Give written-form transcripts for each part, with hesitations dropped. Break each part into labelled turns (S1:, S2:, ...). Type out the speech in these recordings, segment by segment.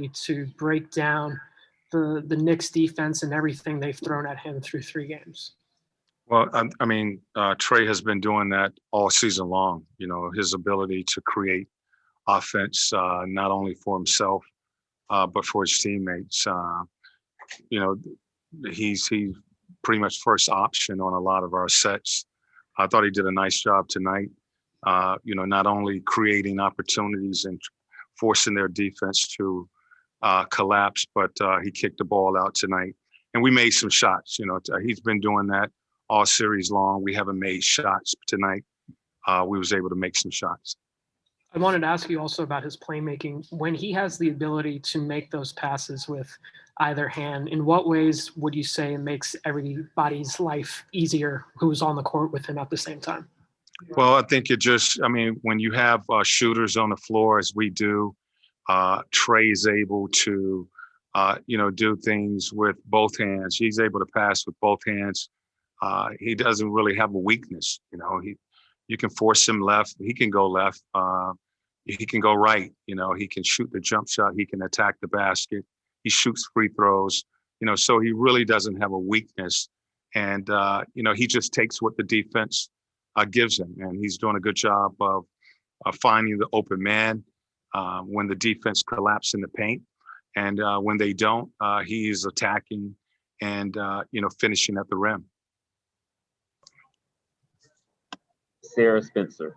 S1: ability to break down the Knicks defense and everything they've thrown at him through 3 games?
S2: Well, Trae has been doing that all season long. His ability to create offense, not only for himself, but for his teammates. He's pretty much first option on a lot of our sets. I thought he did a nice job tonight. Not only creating opportunities and forcing their defense to collapse, but he kicked the ball out tonight. And we made some shots. He's been doing that all series long. We haven't made shots tonight. We was able to make some shots.
S1: I wanted to ask you also about his playmaking. When he has the ability to make those passes with either hand, in what ways would you say it makes everybody's life easier who's on the court with him at the same time?
S2: Well, I think when you have shooters on the floor as we do, Trae is able to, do things with both hands. He's able to pass with both hands. He doesn't really have a weakness. You can force him left. He can go left. He can go right. He can shoot the jump shot. He can attack the basket. He shoots free throws. So he really doesn't have a weakness. And, he just takes what the defense gives him. And he's doing a good job of finding the open man when the defense collapses in the paint. And when they don't, he is attacking and, finishing at the rim.
S3: Sarah Spencer.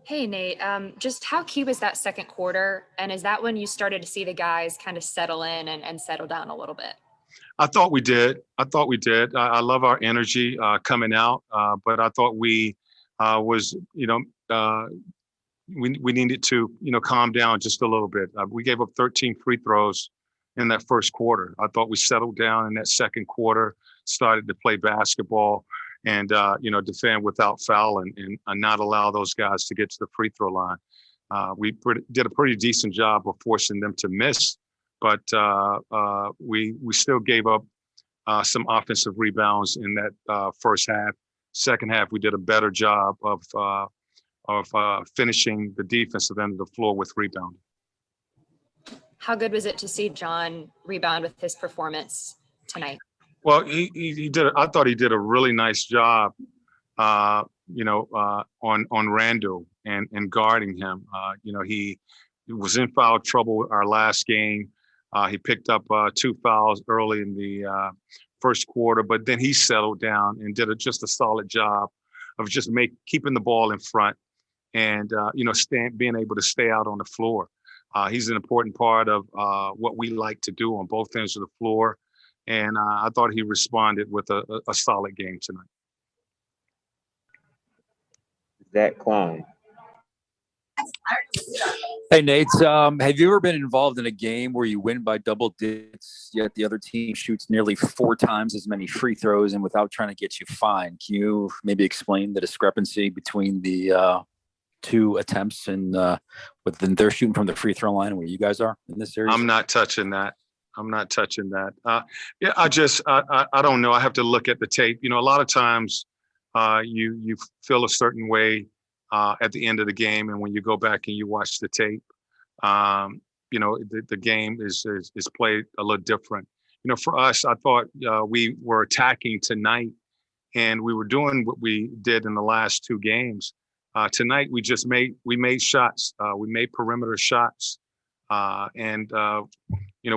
S4: Hey, Nate, just how key was that second quarter? And is that when you started to see the guys kind of settle in and settle down a little bit?
S2: I thought we did. I love our energy coming out, but I thought we needed to, calm down just a little bit. We gave up 13 free throws in that first quarter. I thought we settled down in that second quarter, started to play basketball and, defend without foul and not allow those guys to get to the free throw line. We did a pretty decent job of forcing them to miss, but we still gave up some offensive rebounds in that first half. Second half, we did a better job of finishing the defensive end of the floor with rebounding.
S4: How good was it to see John rebound with his performance tonight?
S2: Well, he did. I thought he did a really nice job, on Randall and guarding him. He was in foul trouble our last game. He picked up 2 fouls early in the first quarter, but then he settled down and did just a solid job of just keeping the ball in front and being able to stay out on the floor. He's an important part of what we like to do on both ends of the floor. And I thought he responded with a solid game tonight.
S3: Zach Klein.
S5: Hey, Nate, have you ever been involved in a game where you win by double digits, yet the other team shoots nearly 4 times as many free throws and without trying to get you fined? Can you maybe explain the discrepancy between the 2 attempts and they're shooting from the free throw line and where you guys are in this series?
S2: I'm not touching that. I don't know. I have to look at the tape. A lot of times you feel a certain way at the end of the game. And when you go back and you watch the tape, the game is played a little different. For us, I thought we were attacking tonight and we were doing what we did in the last 2 games. Tonight, we made shots. We made perimeter shots.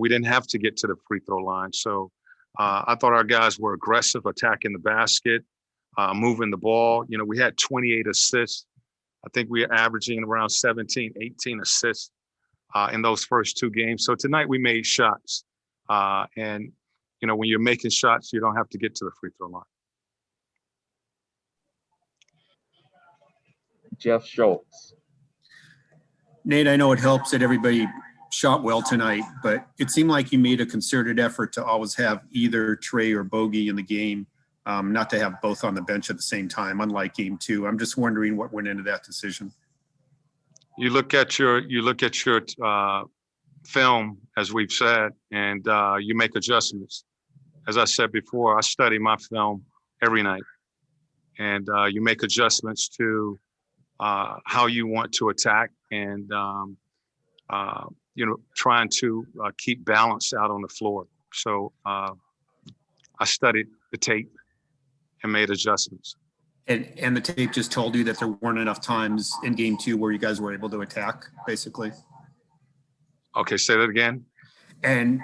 S2: We didn't have to get to the free throw line. So I thought our guys were aggressive, attacking the basket, moving the ball. We had 28 assists. I think we were averaging around 17, 18 assists in those first 2 games. So tonight we made shots. When you're making shots, you don't have to get to the free throw line.
S3: Jeff Schultz.
S6: Nate, I know it helps that everybody shot well tonight, but it seemed like you made a concerted effort to always have either Trae or Bogey in the game, not to have both on the bench at the same time, unlike game 2. I'm just wondering what went into that decision.
S2: You look at your film, as we've said, and you make adjustments. As I said before, I study my film every night, and you make adjustments to how you want to attack. And trying to keep balance out on the floor. So I studied the tape and made adjustments.
S6: And the tape just told you that there weren't enough times in game 2 where you guys were able to attack, basically.
S2: Okay, say that again.
S6: And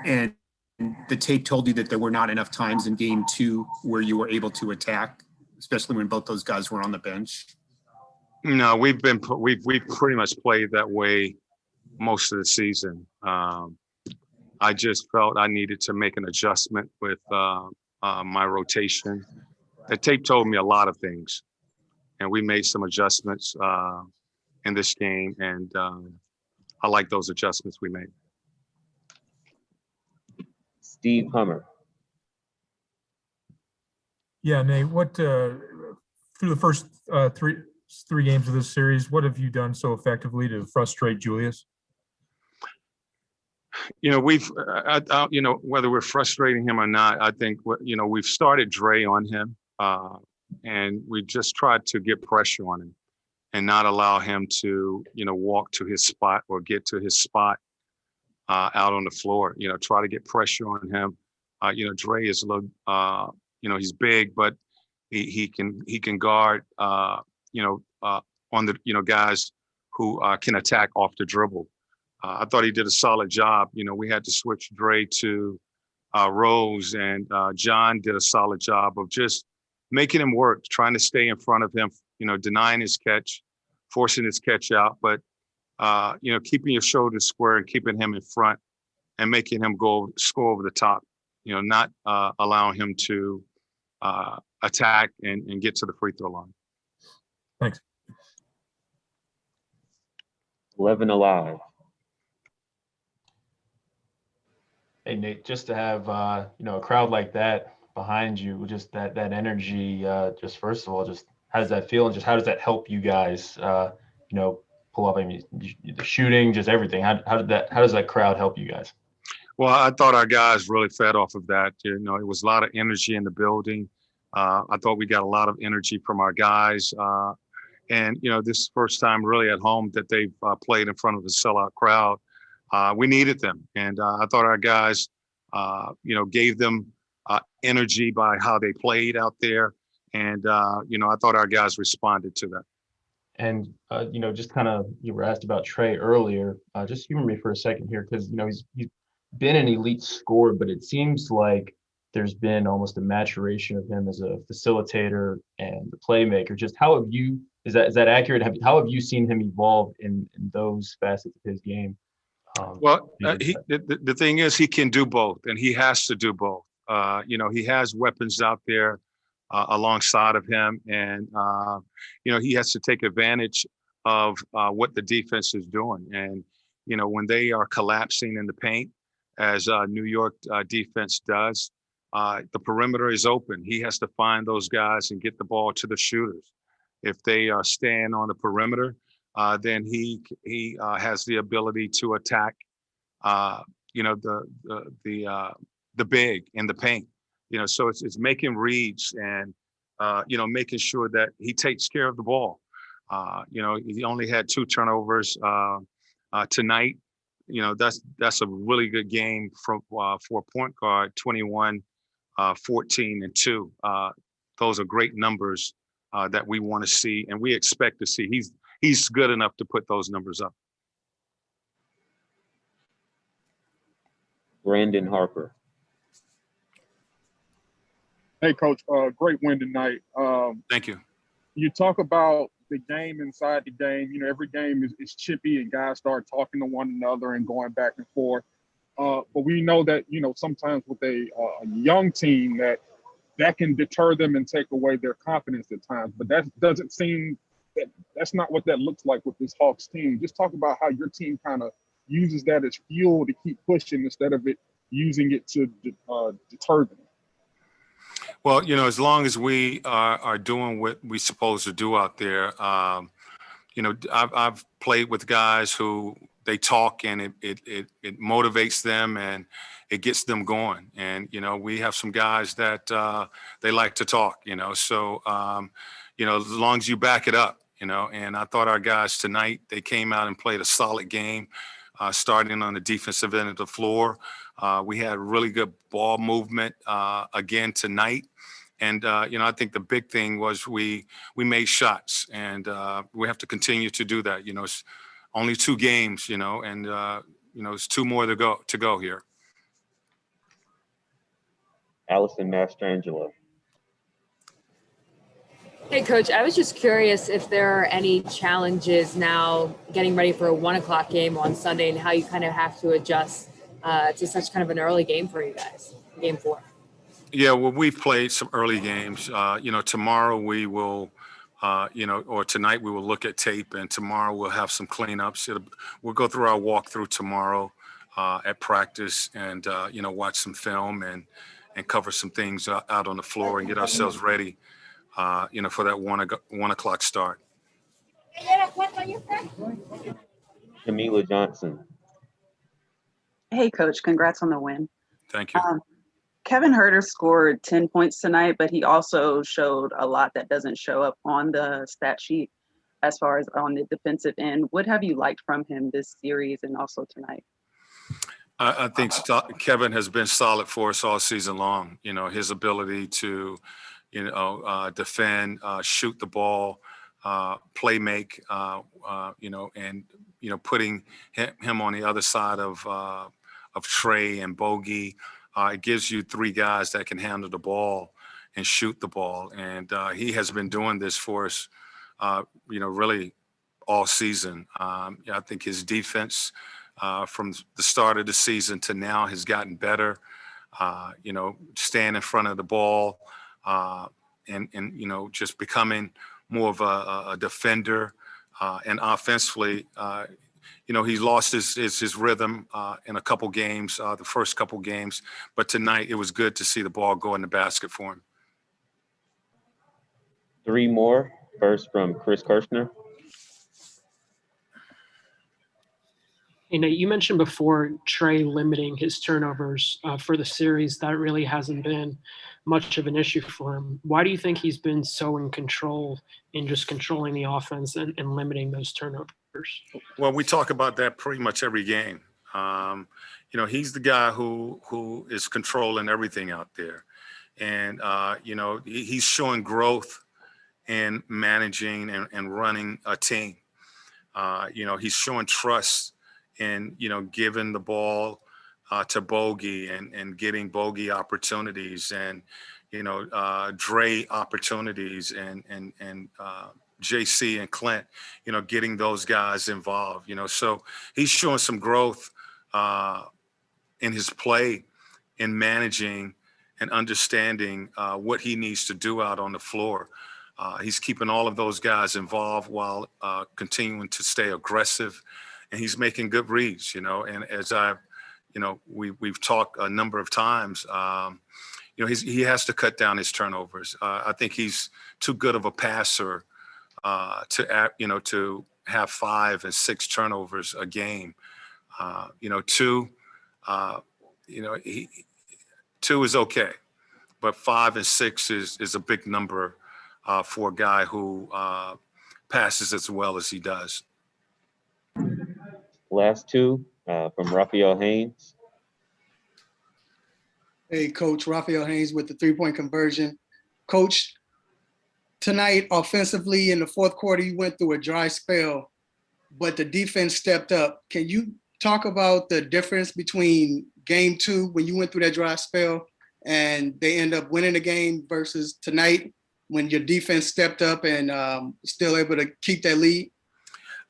S6: the tape told you that there were not enough times in game 2 where you were able to attack, especially when both those guys were on the bench.
S2: No, we've pretty much played that way most of the season. I just felt I needed to make an adjustment with my rotation. The tape told me a lot of things, and we made some adjustments in this game, and I like those adjustments we made.
S3: Steve Hummer.
S7: Yeah, Nate, what through the first three games of this series, what have you done so effectively to frustrate Julius?
S2: We've, whether we're frustrating him or not, I think, we've started Trae on him, and we just tried to get pressure on him and not allow him to, walk to his spot or get to his spot out on the floor. Try to get pressure on him. Trae is a little, he's big, but he can guard, on the, guys who can attack off the dribble. I thought he did a solid job. We had to switch Trae to Rose, and John did a solid job of just making him work, trying to stay in front of him, denying his catch, forcing his catch out, but, keeping your shoulders square and keeping him in front and making him score over the top, not allowing him to attack and get to the free throw line.
S7: Thanks.
S3: 11 Alive.
S8: Hey, Nate, just to have, a crowd like that behind you, just that energy, just first of all, just how does that feel? And just how does that help you guys, pull up? I mean, the shooting, just everything. How does that crowd help you guys?
S2: Well, I thought our guys really fed off of that. It was a lot of energy in the building. I thought we got a lot of energy from our guys. And, this is the first time really at home that they've played in front of a sellout crowd. We needed them. And I thought our guys, gave them energy by how they played out there. And, I thought our guys responded to that.
S8: And, just kind of, you were asked about Trae earlier. Just humor me for a second here, because, he's been an elite scorer, but it seems like there's been almost a maturation of him as a facilitator and the playmaker. Just how have you, is that accurate? How have you seen him evolve in those facets of his game?
S2: The thing is, he can do both, and he has to do both. He has weapons out there alongside of him, and he has to take advantage of what the defense is doing. And when they are collapsing in the paint, as New York defense does, the perimeter is open. He has to find those guys and get the ball to the shooters. If they are staying on the perimeter, then he has the ability to attack, the big in the paint. So it's making reads and making sure that he takes care of the ball. He only had 2 turnovers tonight. That's a really good game for a point guard. 21, 14, and 2. Those are great numbers that we want to see, and we expect to see. He's good enough to put those numbers up.
S3: Brandon Harper.
S9: Hey, Coach, great win tonight.
S2: Thank you.
S9: You talk about the game inside the game. Every game is chippy and guys start talking to one another and going back and forth. But we know that, sometimes with a young team that can deter them and take away their confidence at times. But that doesn't seem that's not what that looks like with this Hawks team. Just talk about how your team kind of uses that as fuel to keep pushing instead of it using it to deter them.
S2: Well, as long as we are doing what we're supposed to do out there, I've played with guys who they talk and it motivates them and it gets them going. And, we have some guys that they like to talk, so, as long as you back it up, and I thought our guys tonight, they came out and played a solid game. starting on the defensive end of the floor. We had really good ball movement again tonight. And, I think the big thing was we made shots, and we have to continue to do that. It's only 2 games, and, it's 2 more to go here.
S3: Allison Mastrangelo.
S10: Hey, Coach, I was just curious if there are any challenges now getting ready for a 1:00 game on Sunday and how you kind of have to adjust to such kind of an early game for you guys, game 4.
S2: Yeah, well, we've played some early games. Tomorrow we will, or tonight we will look at tape, and tomorrow we'll have some cleanups. We'll go through our walkthrough tomorrow at practice and, watch some film and cover some things out on the floor and get ourselves ready, for that 1 o'clock start.
S3: Jamila Johnson.
S11: Hey, Coach, congrats on the win.
S2: Thank you.
S11: Kevin Huerter scored 10 points tonight, but he also showed a lot that doesn't show up on the stat sheet as far as on the defensive end. What have you liked from him this series and also tonight?
S2: I think Kevin has been solid for us all season long. His ability to, defend, shoot the ball, play make, and, putting him on the other side of Trae and Bogey. It gives you 3 guys that can handle the ball and shoot the ball. And he has been doing this for us, really all season. I think his defense from the start of the season to now has gotten better, staying in front of the ball and just becoming more of a defender. And offensively, he lost his rhythm in a couple games, the first couple games. But tonight, it was good to see the ball go in the basket for him.
S3: 3 more. First from Chris Kirshner.
S1: You mentioned before Trae limiting his turnovers for the series. That really hasn't been much of an issue for him. Why do you think he's been so in control in just controlling the offense and limiting those turnovers?
S2: Well, we talk about that pretty much every game. He's the guy who is controlling everything out there. And, he's showing growth in managing and running a team. He's showing trust in, giving the ball to Bogey and getting Bogey opportunities and, Dre opportunities and JC and Clint, getting those guys involved, so he's showing some growth in his play in managing and understanding what he needs to do out on the floor. He's keeping all of those guys involved while continuing to stay aggressive, and he's making good reads, and as we've talked a number of times, he has to cut down his turnovers. I think he's too good of a passer to have 5 and 6 turnovers a game. 2 is okay, but 5 and 6 is a big number for a guy who passes as well as he does.
S3: Last 2 from Raphael Haynes.
S12: Hey, Coach, Raphael Haynes with the 3-point conversion. Coach, tonight offensively in the fourth quarter, you went through a dry spell, but the defense stepped up. Can you talk about the difference between game 2 when you went through that dry spell and they end up winning the game versus tonight when your defense stepped up and still able to keep that lead?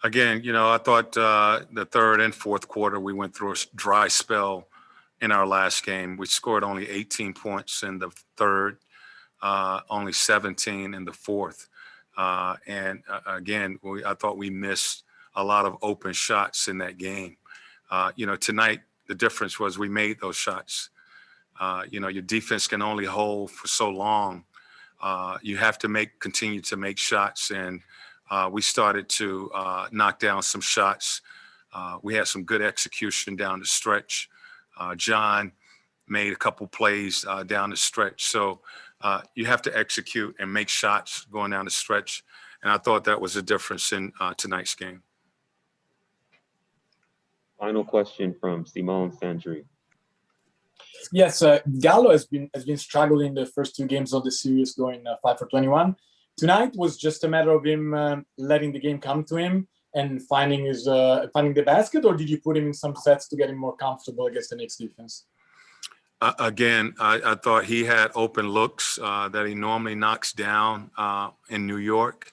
S2: Again, I thought the third and fourth quarter, we went through a dry spell in our last game. We scored only 18 points in the third, only 17 in the fourth. And again, I thought we missed a lot of open shots in that game. Tonight, the difference was we made those shots. Your defense can only hold for so long. You have to continue to make shots, and we started to knock down some shots. We had some good execution down the stretch. John made a couple plays down the stretch. So you have to execute and make shots going down the stretch. And I thought that was a difference in tonight's game.
S3: Final question from Simone Sandri.
S13: Yes, Gallo has been struggling the first two games of the series, going 5 for 21. Tonight was just a matter of him letting the game come to him and finding the basket, or did you put him in some sets to get him more comfortable against the Knicks defense?
S2: Again, I thought he had open looks that he normally knocks down in New York.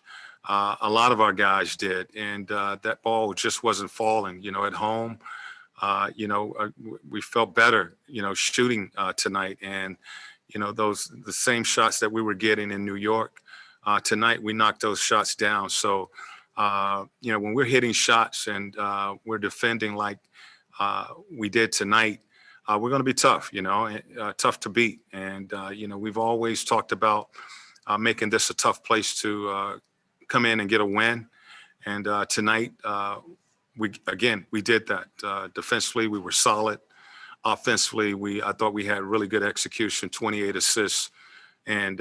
S2: A lot of our guys did, and that ball just wasn't falling. At home, we felt better, shooting tonight, and the same shots that we were getting in New York tonight, we knocked those shots down. So, when we're hitting shots and we're defending like we did tonight, we're going to be tough, tough to beat. And, we've always talked about making this a tough place to come in and get a win. And tonight, we did that. Defensively, we were solid. Offensively, I thought we had really good execution, 28 assists, and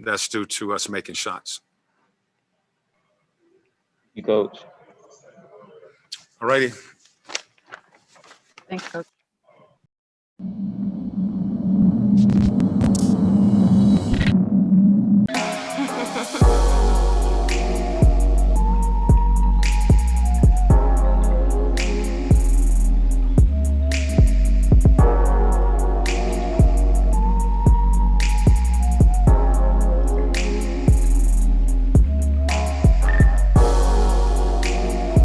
S2: that's due to us making shots.
S3: You, Coach.
S2: All righty.
S11: Thanks, Coach.